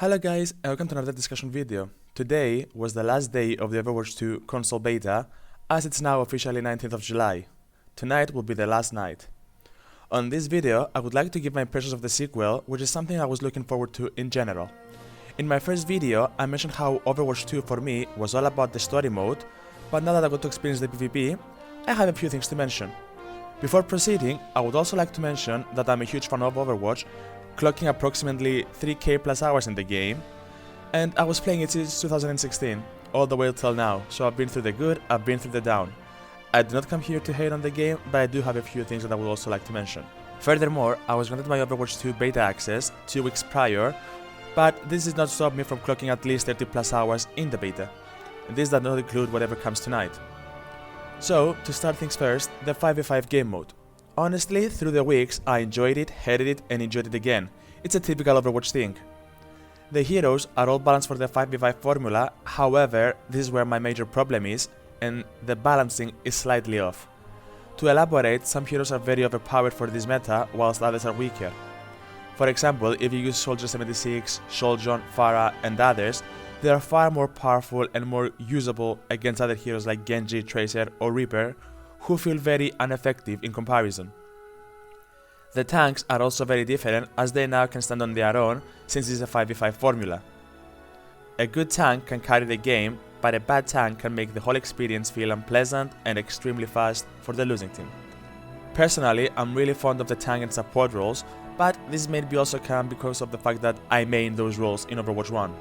Hello guys, and welcome to another discussion video. Today was the last day of the Overwatch 2 console beta, as it's now officially 19th of July. Tonight will be the last night. On this video, I would like to give my impressions of the sequel, which is something I was looking forward to in general. In my first video, I mentioned how Overwatch 2 for me was all about the story mode, but now that I got to experience the PvP, I have a few things to mention. Before proceeding, I would also like to mention that I'm a huge fan of Overwatch, clocking approximately 3k plus hours in the game, and I was playing it since 2016, all the way till now, so I've been through the good, I've been through the down. I did not come here to hate on the game, but I do have a few things that I would also like to mention. Furthermore, I was granted my Overwatch 2 beta access 2 weeks prior, but this did not stop me from clocking at least 30 plus hours in the beta. This does not include whatever comes tonight. So, to start things first, the 5v5 game mode. Honestly, through the weeks, I enjoyed it, hated it, and enjoyed it again. It's a typical Overwatch thing. The heroes are all balanced for the 5v5 formula, however, this is where my major problem is, and the balancing is slightly off. To elaborate, some heroes are very overpowered for this meta, whilst others are weaker. For example, if you use Soldier 76, Soljon, Pharah, and others, they are far more powerful and more usable against other heroes like Genji, Tracer, or Reaper, who feel very ineffective in comparison. The tanks are also very different, as they now can stand on their own since it's a 5v5 formula. A good tank can carry the game, but a bad tank can make the whole experience feel unpleasant and extremely fast for the losing team. Personally, I'm really fond of the tank and support roles, but this may be also come because of the fact that I main those roles in Overwatch 1.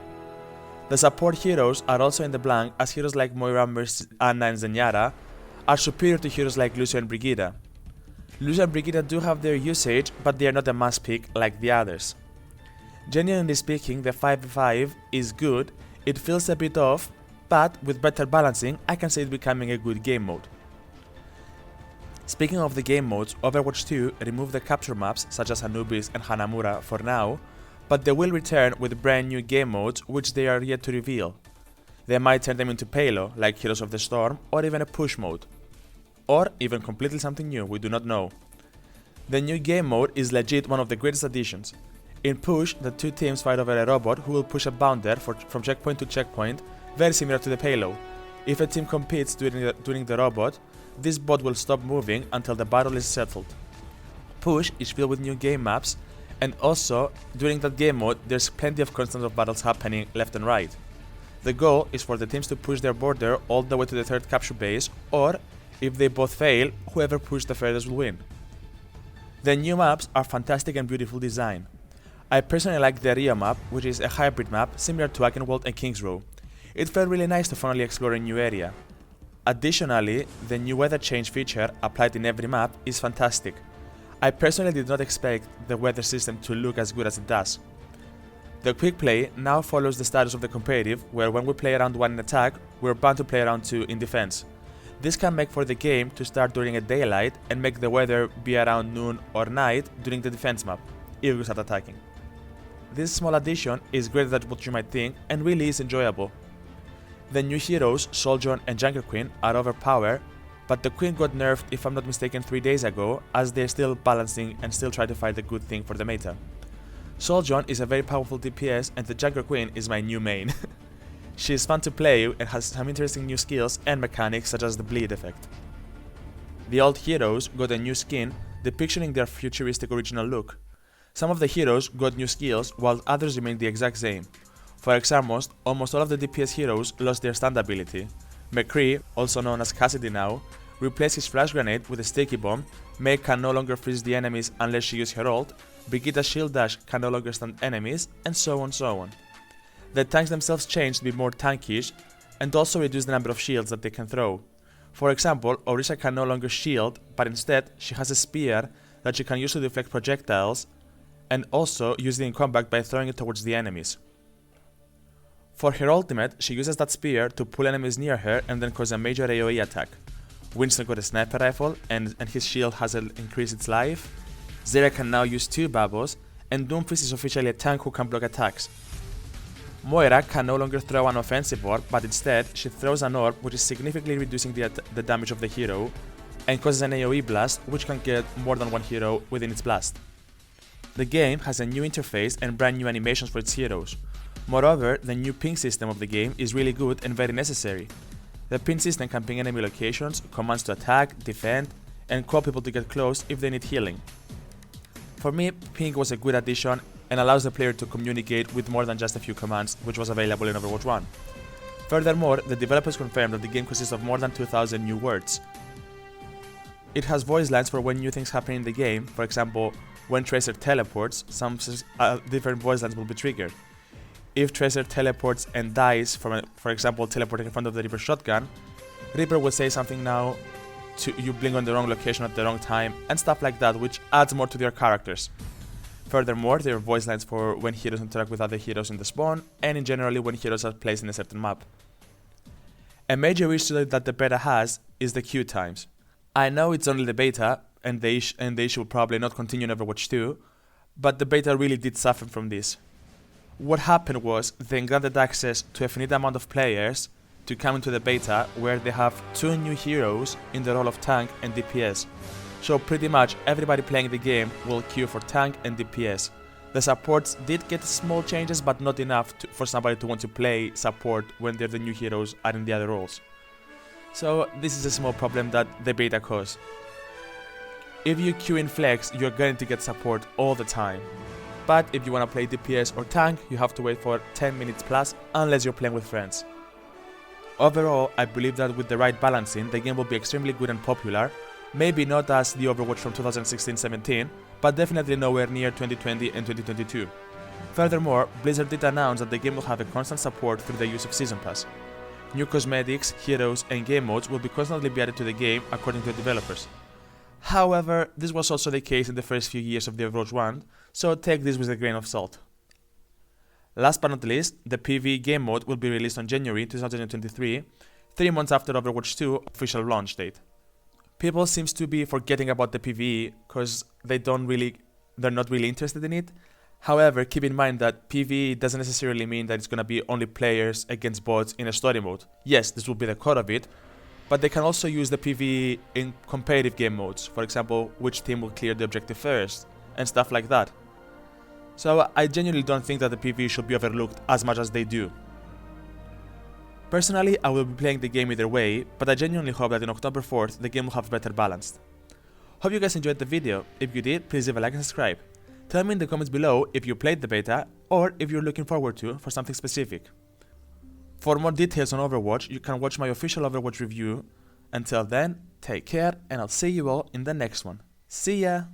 The support heroes are also in the blank, as heroes like Moira, Mercy, Anna, and Zenyatta are superior to heroes like Lucio and Brigitte. Lucio and Brigitte do have their usage, but they are not a must pick like the others. Genuinely speaking, the 5v5 is good, it feels a bit off, but with better balancing, I can say it's becoming a good game mode. Speaking of the game modes, Overwatch 2 removed the capture maps such as Anubis and Hanamura for now, but they will return with brand new game modes which they are yet to reveal. They might turn them into Palo, like Heroes of the Storm, or even a push mode. Or even completely something new, we do not know. The new game mode is legit one of the greatest additions. In push, the two teams fight over a robot who will push a bounder from checkpoint to checkpoint, very similar to the Palo. If a team competes during the robot, this bot will stop moving until the battle is settled. Push is filled with new game maps, and also, during that game mode, there's plenty of constants of battles happening left and right. The goal is for the teams to push their border all the way to the third capture base, or, if they both fail, whoever pushed the furthest will win. The new maps are fantastic and beautiful design. I personally like the Rio map, which is a hybrid map similar to Akenwald and Kings Row. It felt really nice to finally explore a new area. Additionally, the new weather change feature applied in every map is fantastic. I personally did not expect the weather system to look as good as it does. The quick play now follows the status of the competitive, where when we play round 1 in attack, we're bound to play round 2 in defense. This can make for the game to start during a daylight and make the weather be around noon or night during the defense map, if we start attacking. This small addition is greater than what you might think and really is enjoyable. The new heroes, Soljon and Jungle Queen, are overpowered, but the Queen got nerfed, if I'm not mistaken, 3 days ago, as they're still balancing and still try to find the good thing for the meta. Soljon is a very powerful DPS, and the Jungle Queen is my new main. She is fun to play and has some interesting new skills and mechanics such as the bleed effect. The old heroes got a new skin depicting their futuristic original look. Some of the heroes got new skills while others remained the exact same. For example, almost all of the DPS heroes lost their stun ability. McCree, also known as Cassidy now, replaced his flash grenade with a sticky bomb, May can no longer freeze the enemies unless she uses her ult, Brigitte's shield dash can no longer stun enemies, and so on. The tanks themselves changed to be more tankish, and also reduced the number of shields that they can throw. For example, Orisa can no longer shield, but instead she has a spear that she can use to deflect projectiles, and also use it in combat by throwing it towards the enemies. For her ultimate, she uses that spear to pull enemies near her and then cause a major AoE attack. Winston got a sniper rifle and his shield has increased its life. Zera can now use 2 Babos, and Doomfist is officially a tank who can block attacks. Moira can no longer throw an offensive orb, but instead she throws an orb which is significantly reducing the damage of the hero, and causes an AoE blast which can get more than one hero within its blast. The game has a new interface and brand new animations for its heroes. Moreover, the new ping system of the game is really good and very necessary. The ping system can ping enemy locations, commands to attack, defend, and call people to get close if they need healing. For me, ping was a good addition and allows the player to communicate with more than just a few commands, which was available in Overwatch 1. Furthermore, the developers confirmed that the game consists of more than 2,000 new words. It has voice lines for when new things happen in the game. For example, when Tracer teleports, some different voice lines will be triggered. If Tracer teleports and dies from, for example, teleporting in front of the Reaper shotgun, Reaper will say something now to you blink on the wrong location at the wrong time, and stuff like that, which adds more to their characters. Furthermore, there are voice lines for when heroes interact with other heroes in the spawn, and in generally when heroes are placed in a certain map. A major issue that the beta has is the queue times. I know it's only the beta, and the issue will probably not continue in Overwatch 2, but the beta really did suffer from this. What happened was they granted access to a finite amount of players to come into the beta where they have 2 new heroes in the role of tank and DPS. So pretty much everybody playing the game will queue for tank and DPS. The supports did get small changes, but not enough for somebody to want to play support when the new heroes are in the other roles. So this is a small problem that the beta caused. If you queue in flex, you're going to get support all the time. But if you want to play DPS or tank, you have to wait for 10 minutes plus unless you're playing with friends. Overall, I believe that with the right balancing, the game will be extremely good and popular. Maybe not as the Overwatch from 2016-17, but definitely nowhere near 2020 and 2022. Furthermore, Blizzard did announce that the game will have a constant support through the use of Season Pass. New cosmetics, heroes, and game modes will be constantly be added to the game according to the developers. However, this was also the case in the first few years of the Overwatch 1, so take this with a grain of salt. Last but not least, the PvE game mode will be released on January 2023, 3 months after Overwatch 2 official launch date. People seems to be forgetting about the PvE because they're not really interested in it. However, keep in mind that PvE doesn't necessarily mean that it's gonna be only players against bots in a story mode. Yes, this will be the core of it, but they can also use the PvE in competitive game modes. For example, which team will clear the objective first, and stuff like that. So I genuinely don't think that the PvE should be overlooked as much as they do. Personally, I will be playing the game either way, but I genuinely hope that in October 4th the game will have better balanced. Hope you guys enjoyed the video. If you did, please leave a like and subscribe. Tell me in the comments below if you played the beta or if you're looking forward to for something specific. For more details on Overwatch, you can watch my official Overwatch review. Until then, take care and I'll see you all in the next one. See ya!